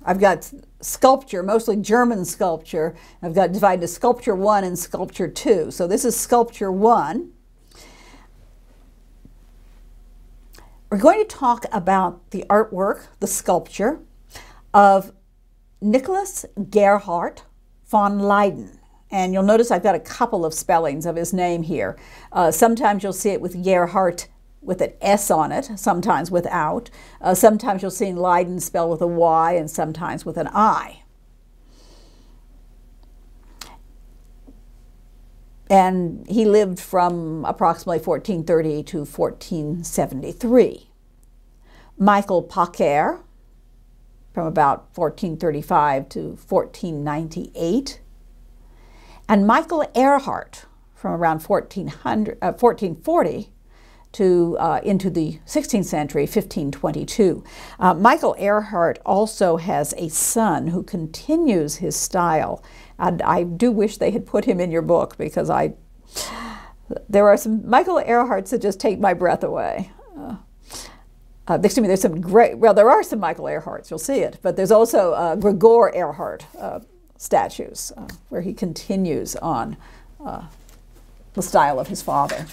I've got sculpture, mostly German sculpture. I've got divided into sculpture 1 and sculpture 2. So this is sculpture 1. We're going to talk about the artwork, the sculpture, of Nicolaus Gerhart von Leyden. And you'll notice I've got a couple of spellings of his name here. Sometimes you'll see it with Gerhart with an S on it, sometimes without. Sometimes you'll see Leyden spelled with a Y and sometimes with an I. And he lived from approximately 1430 to 1473. Michel Pacher, from about 1435 to 1498. And Michel Erhaert, from around 1440 to into the 16th century, 1522. Michel Erhaert also has a son who continues his style. And I do wish they had put him in your book, because there are some Michel Erhaerts that just take my breath away. Excuse me, there's some great, well, there are some Michel Erhaerts, you'll see it, but there's also Gerhart Erhart statues where he continues on the style of his father.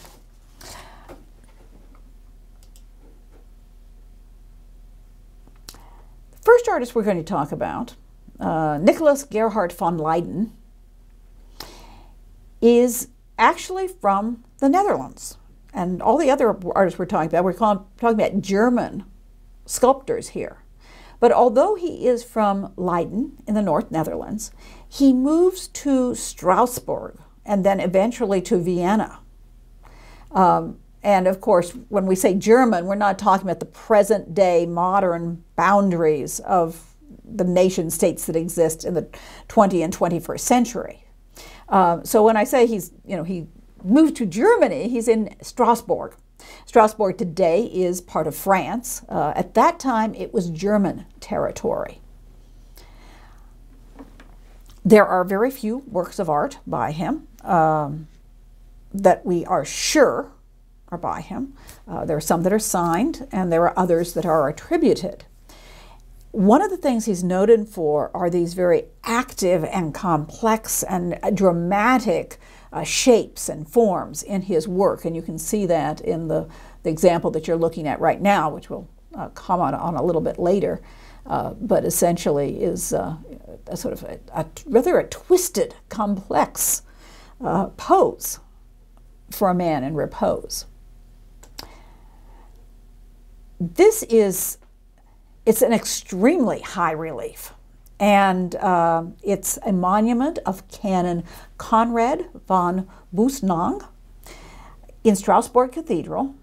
The first artist we're going to talk about, Nicolaus Gerhart von Leyden, is actually from the Netherlands. And all the other artists we're talking about, talking about German sculptors here. But although he is from Leyden in the North Netherlands, he moves to Strasbourg and then eventually to Vienna. And of course, when we say German, we're not talking about the present day modern boundaries of the nation states that exist in the 20th and 21st century. So when I say he moved to Germany, he's in Strasbourg. Strasbourg today is part of France. At that time, it was German territory. There are very few works of art by him that we are sure are by him. There are some that are signed, and there are others that are attributed. One of the things he's noted for are these very active and complex and dramatic shapes and forms in his work, and you can see that in the example that you're looking at right now, which we'll comment on a little bit later, but essentially is a sort of rather a twisted, complex pose for a man in repose. It's an extremely high relief. And it's a monument of Canon Conrad von Busnang in Strasbourg Cathedral.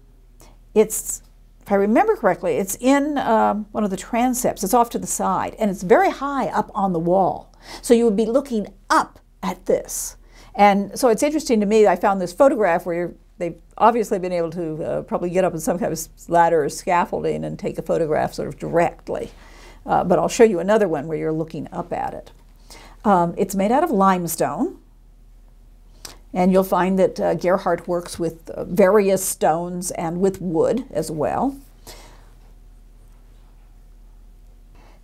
It's, if I remember correctly, it's in one of the transepts. It's off to the side, and it's very high up on the wall. So you would be looking up at this. And so it's interesting to me, I found this photograph where they've obviously been able to probably get up in some kind of ladder or scaffolding and take a photograph sort of directly. But I'll show you another one where you're looking up at it. It's made out of limestone, and you'll find that Gerhart works with various stones and with wood as well.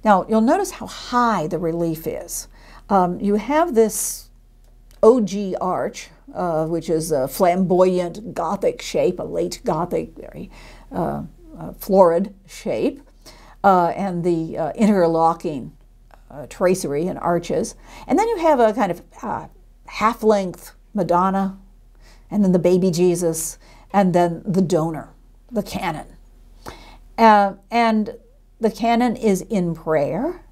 Now, you'll notice how high the relief is. You have this OG arch, which is a flamboyant Gothic shape, a late Gothic, very florid shape. And the interlocking tracery and arches. And then you have a kind of half-length Madonna, and then the baby Jesus, and then the donor, the canon. And the canon is in prayer.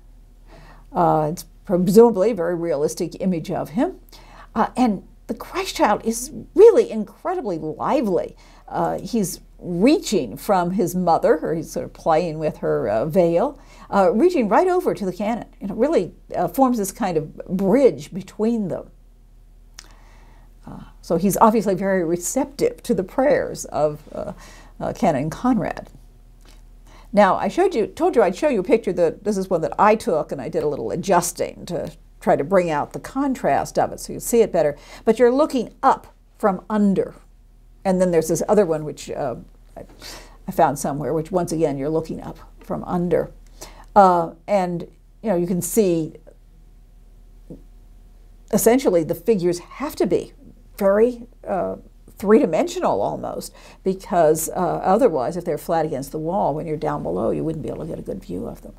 It's presumably a very realistic image of him. And the Christ child is really incredibly lively. He's reaching from his mother, or he's sort of playing with her veil, reaching right over to the canon. It really forms this kind of bridge between them. So he's obviously very receptive to the prayers of Canon Conrad. Now, I told you I'd show you a picture this is one that I took, and I did a little adjusting to try to bring out the contrast of it so you see it better. But you're looking up from under. And then there's this other one which I found somewhere, which once again you're looking up from under. And you can see essentially the figures have to be very three-dimensional almost, because otherwise, if they're flat against the wall, when you're down below, you wouldn't be able to get a good view of them.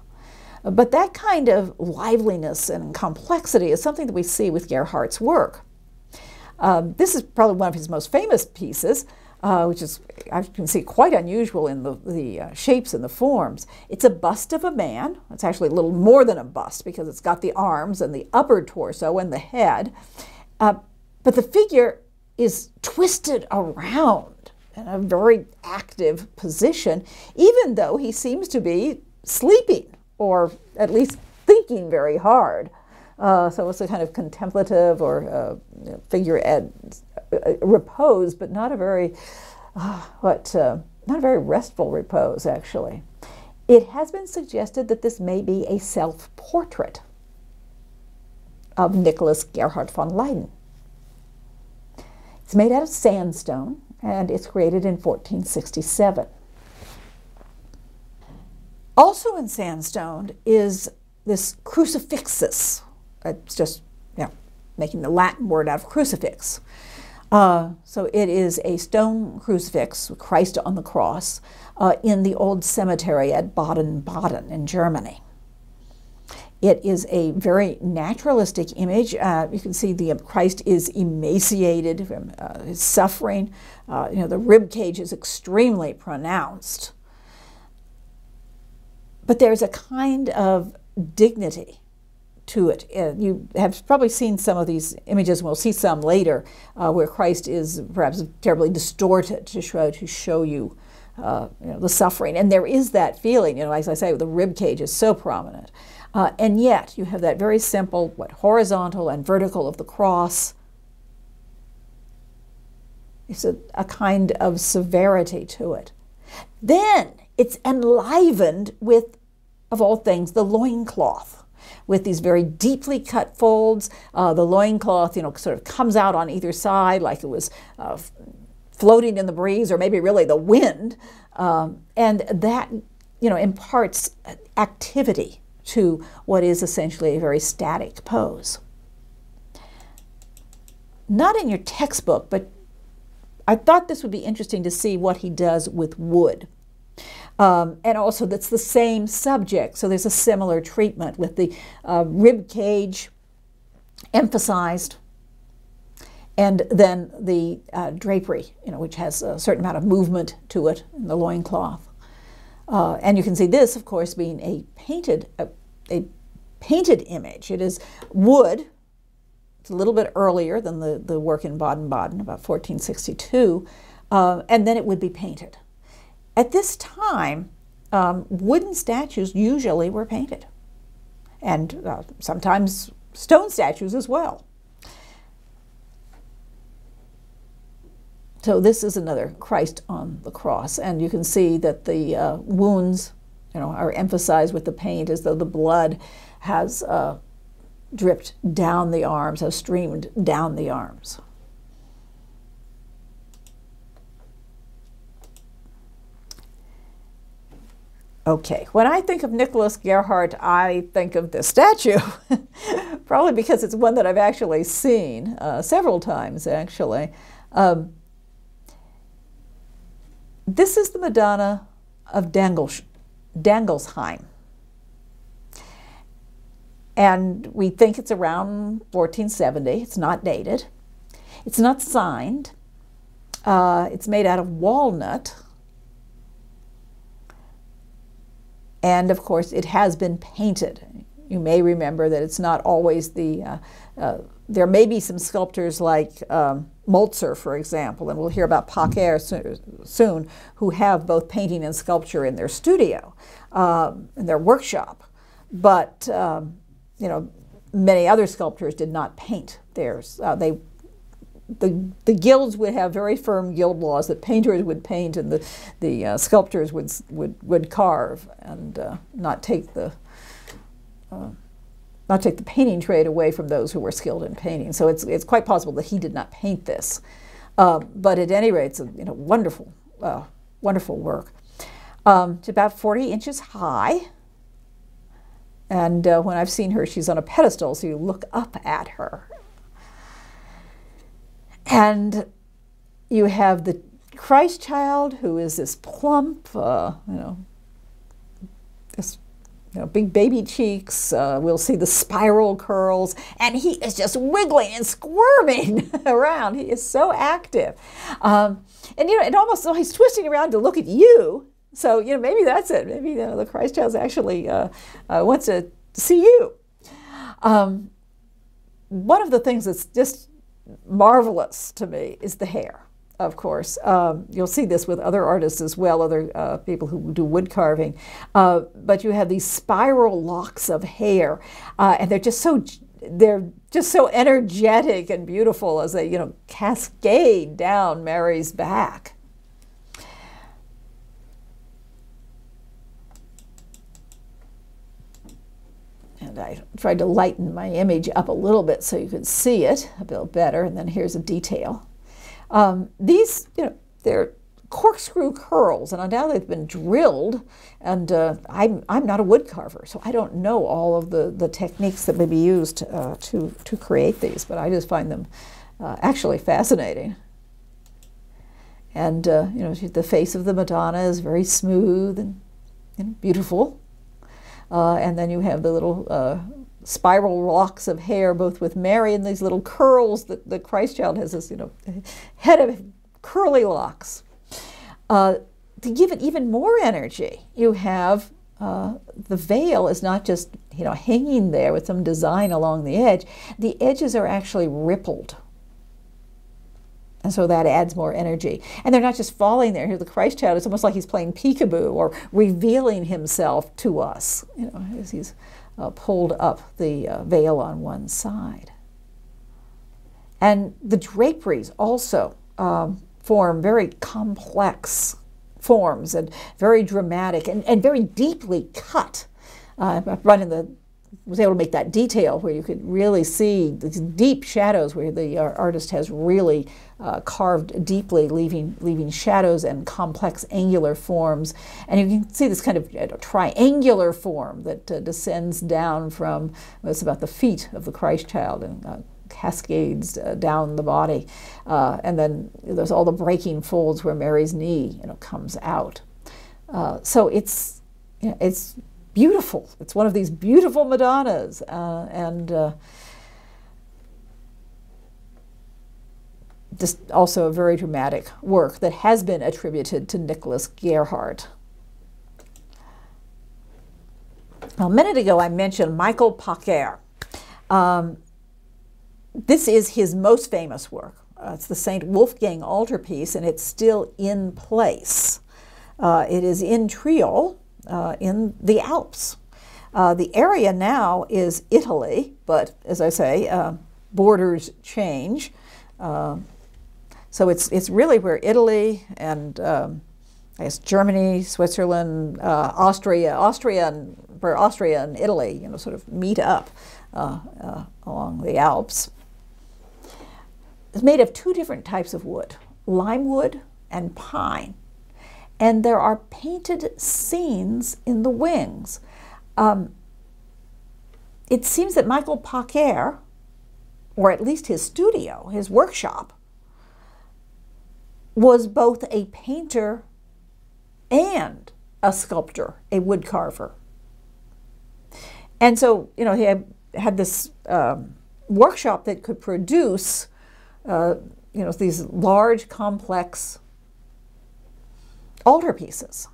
But that kind of liveliness and complexity is something that we see with Gerhardt's work. This is probably one of his most famous pieces, which is, I can see, quite unusual in the shapes and the forms. It's a bust of a man. It's actually a little more than a bust because it's got the arms and the upper torso and the head. But the figure is twisted around in a very active position, even though he seems to be sleeping, or at least thinking very hard. So it's a kind of contemplative or figure at repose, but not a very, not a very restful repose, actually. It has been suggested that this may be a self-portrait of Nicholas Gerhart von Leyden. It's made out of sandstone, and it's created in 1467. Also in sandstone is this crucifixus. It's just, making the Latin word out of crucifix. So it is a stone crucifix with Christ on the cross in the old cemetery at Baden-Baden in Germany. It is a very naturalistic image. You can see the Christ is emaciated from his suffering. The rib cage is extremely pronounced. But there's a kind of dignity to it. You have probably seen some of these images, and we'll see some later, where Christ is perhaps terribly distorted to show you, the suffering. And there is that feeling, as I say, the rib cage is so prominent. And yet you have that very simple, horizontal and vertical of the cross. It's a kind of severity to it. Then it's enlivened with, of all things, the loincloth, with these very deeply cut folds. The loincloth, sort of comes out on either side like it was floating in the breeze, or maybe really the wind. And that, imparts activity to what is essentially a very static pose. Not in your textbook, but I thought this would be interesting to see what he does with wood. And also that's the same subject, so there's a similar treatment with the rib cage emphasized, and then the drapery, which has a certain amount of movement to it in the loincloth. And you can see this, of course, being a painted image. It is wood. It's a little bit earlier than the work in Baden-Baden, about 1462, and then it would be painted. At this time, wooden statues usually were painted, and sometimes stone statues as well. So this is another Christ on the cross, and you can see that the wounds, are emphasized with the paint, as though the blood has dripped down the arms, has streamed down the arms. Okay, when I think of Nicolaus Gerhart, I think of this statue, probably because it's one that I've actually seen several times, actually. This is the Madonna of Dangolsheim. And we think it's around 1470. It's not dated. It's not signed. It's made out of walnut. And of course, it has been painted. You may remember that it's not always the, there may be some sculptors like Molzer, for example, and we'll hear about Pacher soon, who have both painting and sculpture in their studio, in their workshop. But, many other sculptors did not paint theirs. The guilds would have very firm guild laws that painters would paint and the sculptors would carve, and not take the painting trade away from those who were skilled in painting. So it's quite possible that he did not paint this, but at any rate, it's a wonderful wonderful work. It's about 40 inches high, And when I've seen her, she's on a pedestal, so you look up at her. And you have the Christ child, who is this plump, this big baby cheeks. We'll see the spiral curls, and he is just wiggling and squirming around. He is so active, and it almost he's twisting around to look at you. So maybe that's it. Maybe the Christ child actually wants to see you. One of the things that's just marvelous to me is the hair. Of course, you'll see this with other artists as well, other people who do wood carving. But you have these spiral locks of hair, and they're just so energetic and beautiful as they cascade down Mary's back. And I tried to lighten my image up a little bit so you could see it a bit better. And then here's a detail. These, they're corkscrew curls, and now they've been drilled. And I'm not a wood carver, so I don't know all of the techniques that may be used to create these, but I just find them actually fascinating. And the face of the Madonna is very smooth and beautiful. And then you have the little spiral locks of hair, both with Mary and these little curls that the Christ child has this, head of curly locks. To give it even more energy, you have the veil is not just, hanging there with some design along the edge. The edges are actually rippled. And so that adds more energy. And they're not just falling there. Here, the Christ child, it's almost like he's playing peekaboo or revealing himself to us, as he's pulled up the veil on one side. And the draperies also form very complex forms and very dramatic and very deeply cut. Was able to make that detail where you could really see the deep shadows where the artist has really carved deeply, leaving shadows and complex angular forms. And you can see this kind of triangular form that descends down from, it's about the feet of the Christ child and cascades down the body. And then there's all the breaking folds where Mary's knee comes out. So it's beautiful. It's one of these beautiful Madonnas, and just also a very dramatic work that has been attributed to Nicolaus Gerhart. A minute ago I mentioned Michel Pacher. This is his most famous work. It's the St. Wolfgang Altarpiece, and it's still in place. It is in Triol, in the Alps. The area now is Italy, but as I say, borders change. So it's really where Italy and I guess Germany, Switzerland, Austria and Italy, sort of meet up along the Alps. It's made of two different types of wood, lime wood and pine. And there are painted scenes in the wings. It seems that Michel Pacher, or at least his studio, his workshop, was both a painter and a sculptor, a wood carver. And so, he had this workshop that could produce, these large, complex altarpieces.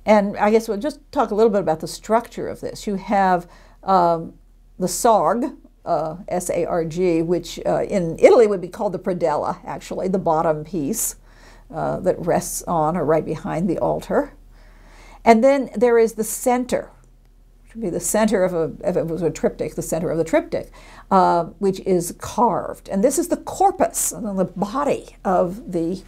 And I guess we'll just talk a little bit about the structure of this. You have the sarg, S-A-R-G, which in Italy would be called the predella, actually, the bottom piece that rests on or right behind the altar. And then there is the center, which would be the center of if it was a triptych, the center of the triptych, which is carved. And this is the corpus, the body of the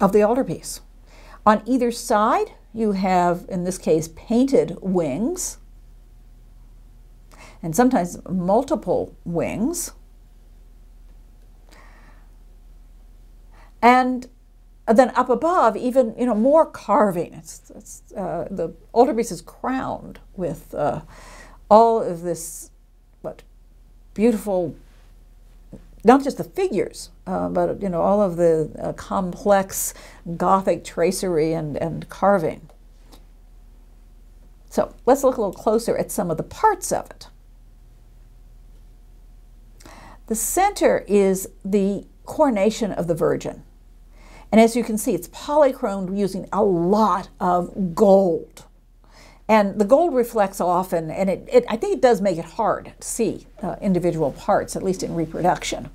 altarpiece. On either side, you have, in this case, painted wings, and sometimes multiple wings. And then up above, even more carving. The altarpiece is crowned with all of this, beautiful, not just the figures, but all of the complex Gothic tracery and carving. So let's look a little closer at some of the parts of it. The center is the coronation of the Virgin. And as you can see, it's polychromed using a lot of gold. And the gold reflects often, and I think it does make it hard to see individual parts, at least in reproduction.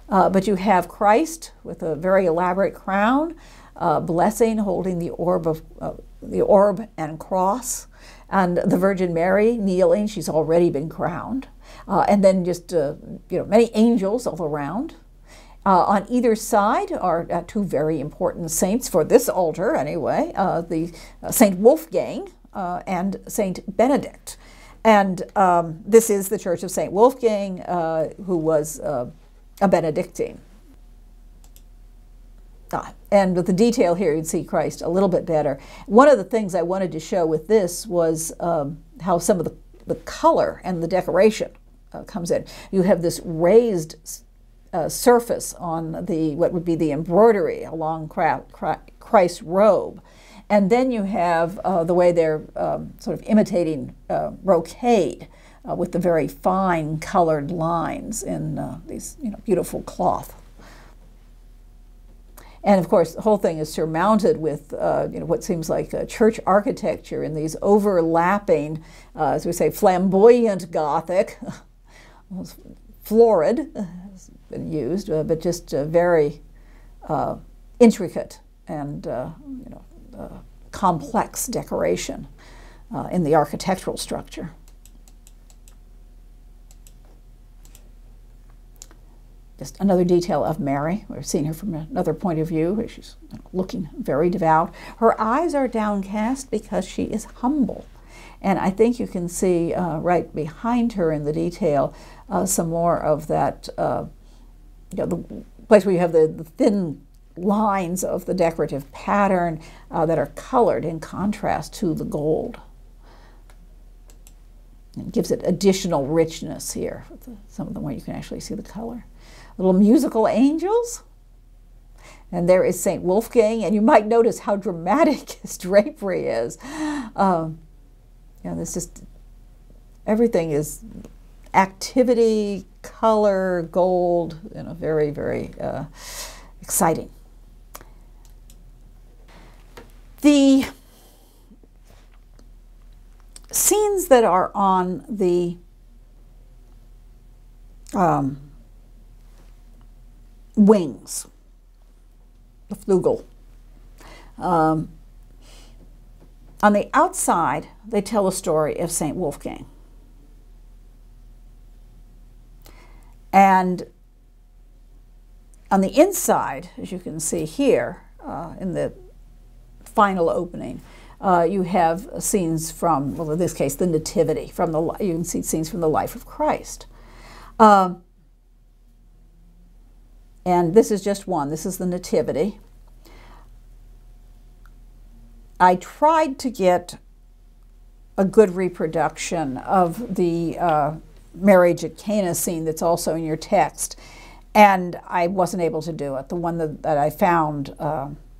But you have Christ with a very elaborate crown, blessing, holding the orb and cross, and the Virgin Mary kneeling. She's already been crowned, and then just many angels all around. On either side are two very important saints for this altar, anyway. The Saint Wolfgang and Saint Benedict, and this is the Church of Saint Wolfgang, who was a Benedictine. And with the detail here, you'd see Christ a little bit better. One of the things I wanted to show with this was how some of the color and the decoration comes in. You have this raised surface on what would be the embroidery along Christ's robe. And then you have the way they're sort of imitating brocade with the very fine colored lines in these beautiful cloth. And of course, the whole thing is surmounted with what seems like church architecture in these overlapping, as we say, flamboyant Gothic, florid has been used, but just very intricate and complex decoration in the architectural structure. Just another detail of Mary. We're seeing her from another point of view. She's looking very devout. Her eyes are downcast because she is humble. And I think you can see right behind her in the detail some more of that, the place where you have the thin lines of the decorative pattern that are colored in contrast to the gold. It gives it additional richness here. Some of them where you can actually see the color. Little musical angels. And there is St. Wolfgang, and you might notice how dramatic his drapery is. There's just, everything is activity, color, gold, very, very exciting. The scenes that are on the wings, the flugel. On the outside, they tell a story of St. Wolfgang. And on the inside, as you can see here, in the final opening, you have scenes from, well, in this case, the Nativity. You can see scenes from the life of Christ. And this is just one. This is the Nativity. I tried to get a good reproduction of the marriage at Cana scene that's also in your text, and I wasn't able to do it. The one that I found,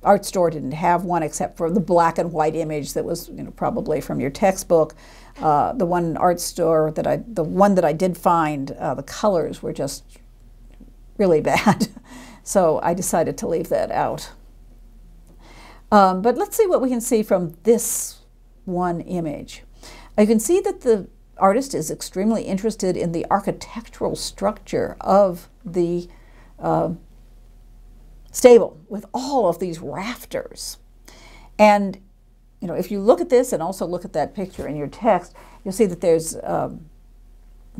Art Store didn't have one except for the black and white image that was probably from your textbook. The one Art Store the one that I did find, the colors were just really bad. So I decided to leave that out. But let's see what we can see from this one image. You can see that the artist is extremely interested in the architectural structure of the stable with all of these rafters. And if you look at this and also look at that picture in your text, you'll see that there's sort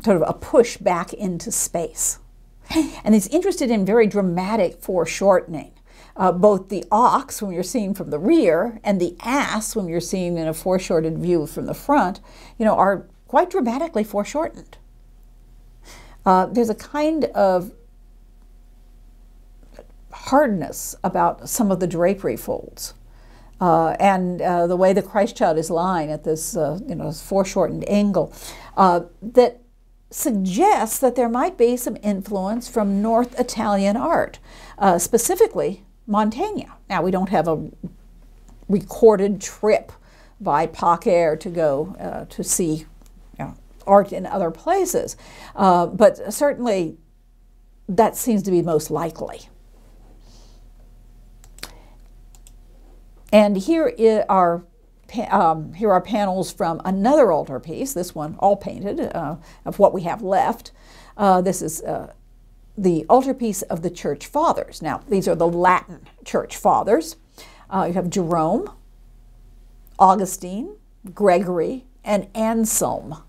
of a push back into space. And he's interested in very dramatic foreshortening. Both the ox, when you're seeing from the rear, and the ass, when you're seeing in a foreshortened view from the front, are quite dramatically foreshortened. There's a kind of hardness about some of the drapery folds. And the way the Christ child is lying at this foreshortened angle, that suggests that there might be some influence from North Italian art, specifically Montaigne. Now, we don't have a recorded trip by Pacher to go to see art in other places, but certainly that seems to be most likely. And here are panels from another altarpiece, this one all painted, of what we have left. This is the altarpiece of the Church Fathers. Now, these are the Latin Church Fathers. You have Jerome, Augustine, Gregory, and Anselm.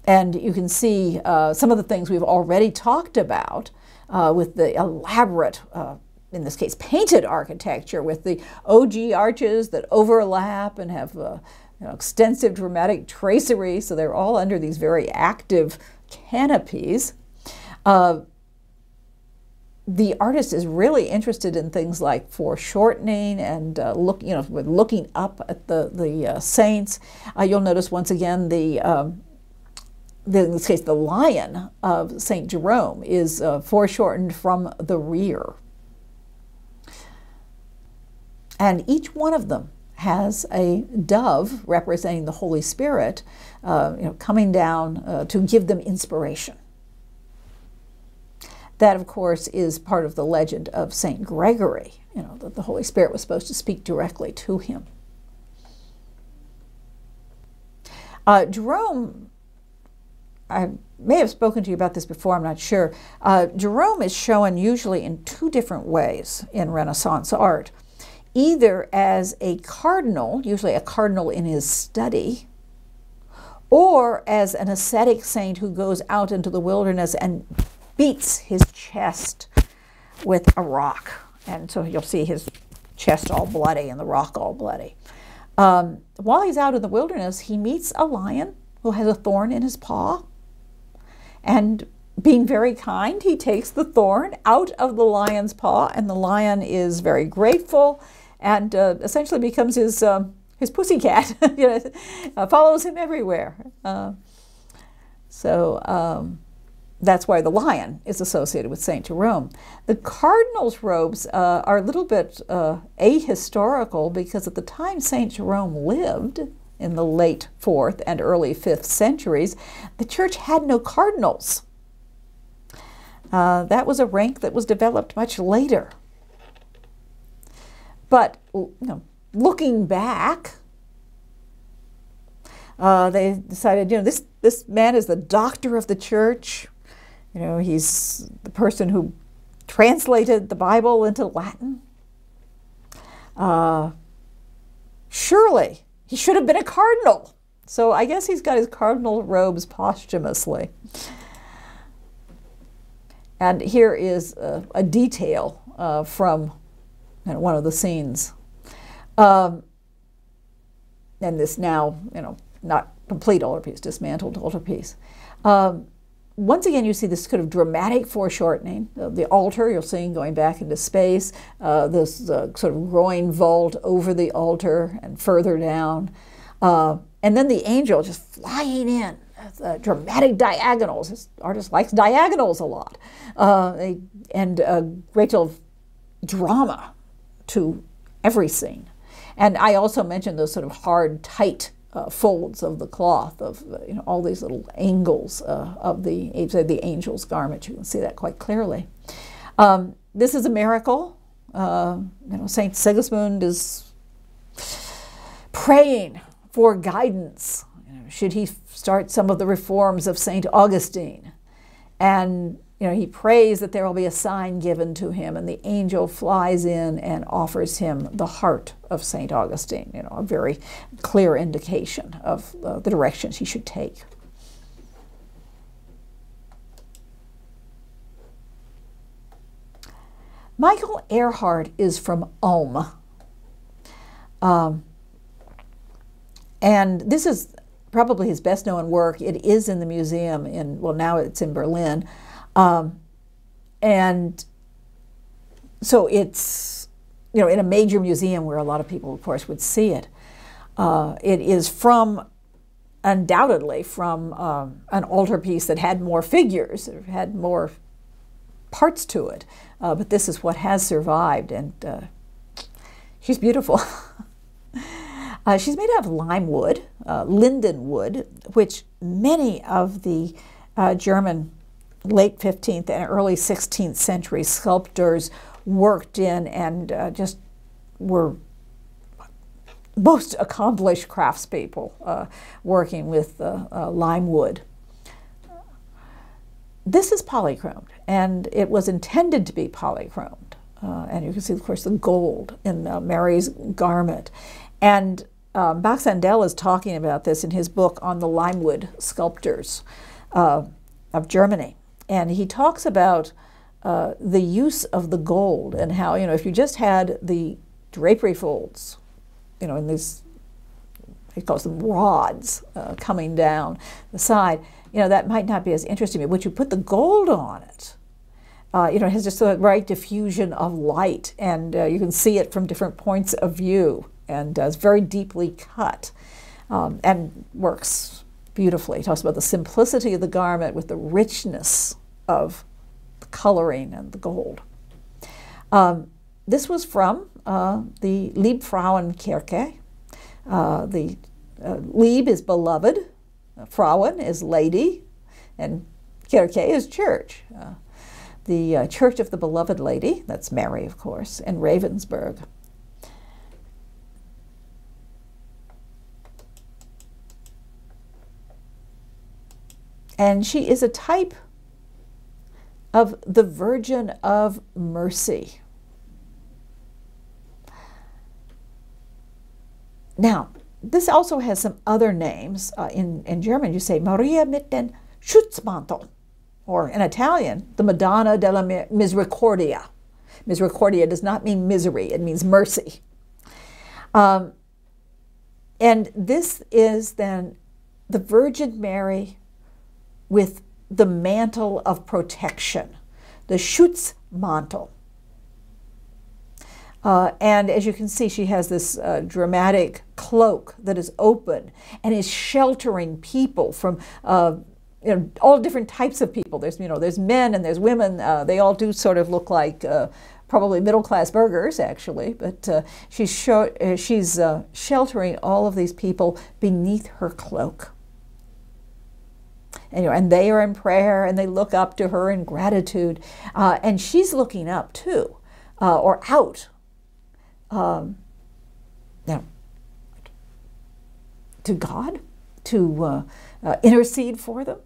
And you can see some of the things we've already talked about with the elaborate in this case, painted architecture with the OG arches that overlap and have extensive dramatic tracery, so they're all under these very active canopies. The artist is really interested in things like foreshortening and looking up at the saints. You'll notice once again in this case the lion of St. Jerome is foreshortened from the rear. And each one of them has a dove representing the Holy Spirit coming down to give them inspiration. That, of course, is part of the legend of St. Gregory, that the Holy Spirit was supposed to speak directly to him. Jerome, I may have spoken to you about this before, I'm not sure. Jerome is shown usually in two different ways in Renaissance art. Either as a cardinal, usually a cardinal in his study, or as an ascetic saint who goes out into the wilderness and beats his chest with a rock. And so you'll see his chest all bloody and the rock all bloody. While he's out in the wilderness, he meets a lion who has a thorn in his paw. And being very kind, he takes the thorn out of the lion's paw, and the lion is very grateful and essentially becomes his pussycat, follows him everywhere. That's why the lion is associated with St. Jerome. The cardinal's robes are a little bit ahistorical because at the time St. Jerome lived, in the late 4th and early 5th centuries, the church had no cardinals. That was a rank that was developed much later. But looking back, they decided, this man is the doctor of the church. He's the person who translated the Bible into Latin. Surely he should have been a cardinal. So I guess he's got his cardinal robes posthumously. And here is a detail from one of the scenes. And this now, not complete altarpiece, dismantled altarpiece. Once again, you see this kind of dramatic foreshortening. The altar, you'll see going back into space, this sort of groin vault over the altar and further down. And then the angel just flying in. Dramatic diagonals. This artist likes diagonals a lot. And a great deal of drama to every scene. And I also mentioned those sort of hard, tight folds of the cloth, of all these little angles of the angel's garment. You can see that quite clearly. This is a miracle. Saint Sigismund is praying for guidance. Should he start some of the reforms of St. Augustine? And he prays that there will be a sign given to him, and the angel flies in and offers him the heart of St. Augustine, a very clear indication of the directions he should take. Michel Erhaert is from Ulm. And this is probably his best known work. It is in the museum now it's in Berlin. And so it's, you know, in a major museum where a lot of people, of course, would see it. It is undoubtedly from an altarpiece that had more figures, or had more parts to it. But this is what has survived, and she's beautiful. She's made out of lime wood, linden wood, which many of the German late 15th and early 16th century sculptors worked in, and just were most accomplished craftspeople working with lime wood. This is polychromed, and it was intended to be polychromed. And you can see, of course, the gold in Mary's garment. And Baxandel is talking about this in his book on the limewood sculptors of Germany. And he talks about the use of the gold, and how, you know, if you just had the drapery folds, you know, in these, he calls them rods, coming down the side, you know, that might not be as interesting. But when you put the gold on it, you know, it has just the right diffusion of light, and you can see it from different points of view, and it's very deeply cut, and works beautifully. He talks about the simplicity of the garment with the richness of the coloring and the gold. This was from the Liebfrauenkirche. The Lieb is beloved, Frauen is lady, and Kirche is church. The Church of the Beloved Lady, that's Mary, of course, in Ravensburg. And she is a type of the Virgin of Mercy. Now, this also has some other names. In German, you say Maria mit den Schutzmantel, or in Italian, the Madonna della Misericordia. Misericordia does not mean misery, it means mercy. And this is then the Virgin Mary with the mantle of protection, the Schutzmantel. And as you can see, she has this dramatic cloak that is open and is sheltering people from you know, all different types of people. There's, you know, there's men and there's women. They all do sort of look like probably middle-class burghers, actually. But she's sheltering all of these people beneath her cloak. And, you know, and they are in prayer, and they look up to her in gratitude. And she's looking up too, or out. You know, to God, to intercede for them.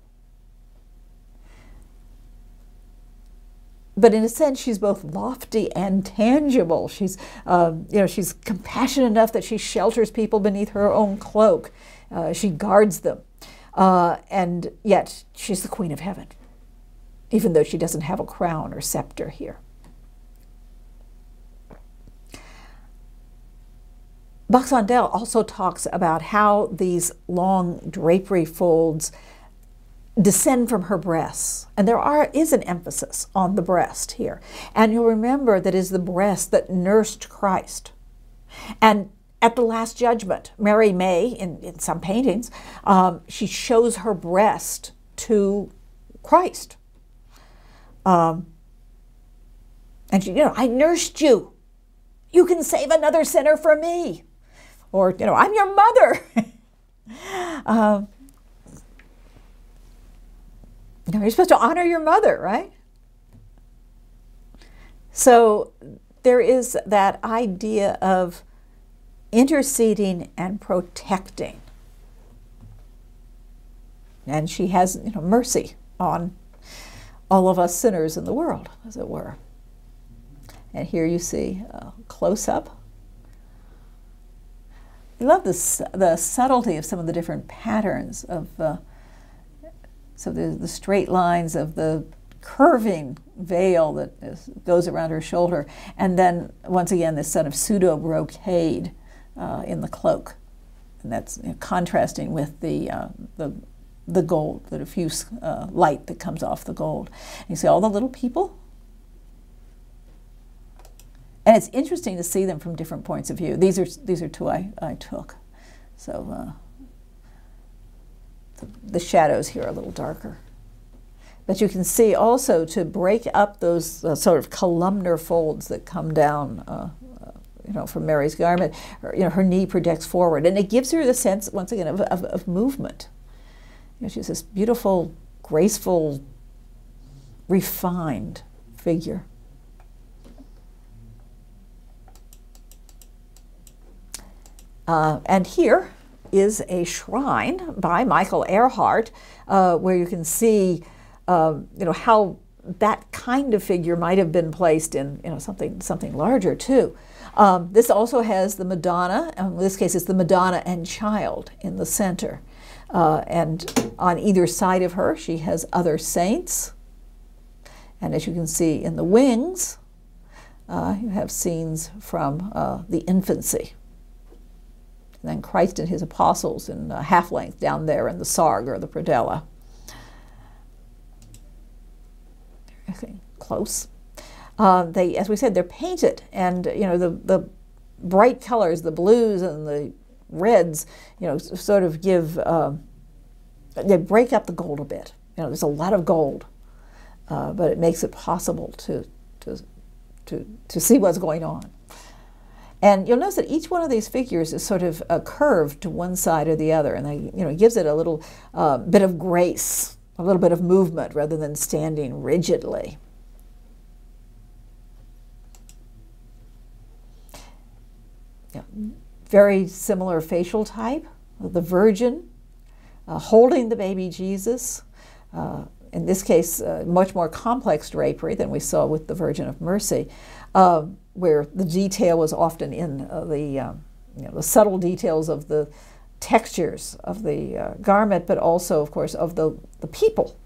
But in a sense, she's both lofty and tangible. She's, you know, she's compassionate enough that she shelters people beneath her own cloak. She guards them, and yet she's the Queen of Heaven, even though she doesn't have a crown or scepter here. Baxandel also talks about how these long drapery folds descend from her breasts. And there is an emphasis on the breast here. And you'll remember that it is the breast that nursed Christ. And at the Last Judgment, Mary May, in some paintings, she shows her breast to Christ. And she, you know, I nursed you. You can save another sinner for me. Or, you know, I'm your mother. You know, you're supposed to honor your mother, right? So there is that idea of interceding and protecting. And she has, you know, mercy on all of us sinners in the world, as it were. And here you see a close-up. I love this, the subtlety of some of the different patterns of, so the straight lines of the curving veil that goes around her shoulder, and then once again this sort of pseudo brocade in the cloak, and that's, you know, contrasting with the gold, the diffuse light that comes off the gold. And you see all the little people And it's interesting to see them from different points of view. These are two I took. So the shadows here are a little darker. But you can see also to break up those sort of columnar folds that come down from Mary's garment, her knee projects forward. And it gives her the sense, once again, of movement. She's this beautiful, graceful, refined figure. And here is a shrine by Michel Erhaert, where you can see how that kind of figure might have been placed in something larger too. This also has the Madonna. In this case, it's the Madonna and Child in the center, and on either side of her, she has other saints. And as you can see in the wings, you have scenes from the infancy. And then Christ and his apostles in half length down there in the sarg or the predella. Okay, close. As we said, they're painted, and the bright colors, the blues and the reds, sort of give. They break up the gold a bit. There's a lot of gold, but it makes it possible to see what's going on. And you'll notice that each one of these figures is sort of curved to one side or the other, and it gives it a little bit of grace, a little bit of movement, rather than standing rigidly. Yeah. Very similar facial type, the Virgin holding the baby Jesus. In this case, much more complex drapery than we saw with the Virgin of Mercy, where the detail was often in the subtle details of the textures of the garment, but also, of course, of the people.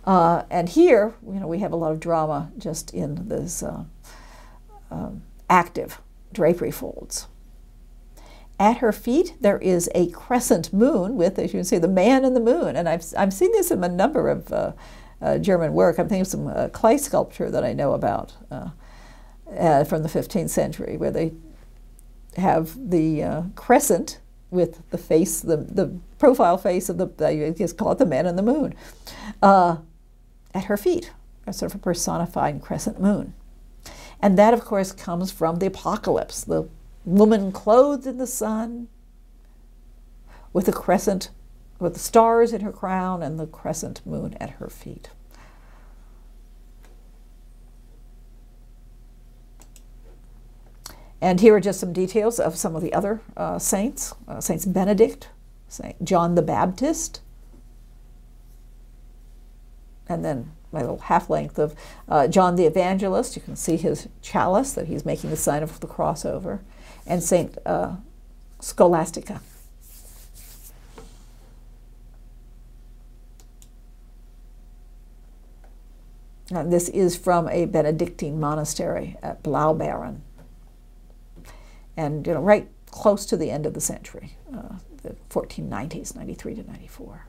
And here, we have a lot of drama just in this active drapery folds. At her feet, there is a crescent moon with, as you can see, the man and the moon. And I've seen this in a number of German work. I'm thinking of some clay sculpture that I know about from the 15th century, where they have the crescent with the face, the profile face of I guess call it the man and the moon, at her feet, a sort of a personified crescent moon. And that, of course, comes from the Apocalypse, the woman clothed in the sun, with a crescent, with the stars in her crown and the crescent moon at her feet. And here are just some details of some of the other saints. Saints Benedict, Saint John the Baptist, and then my little half-length of John the Evangelist. You can see his chalice that he's making the sign of the cross over, and Saint Scholastica. And this is from a Benedictine monastery at Blaubeuren, and right close to the end of the century, the 1490s, 93 to 94.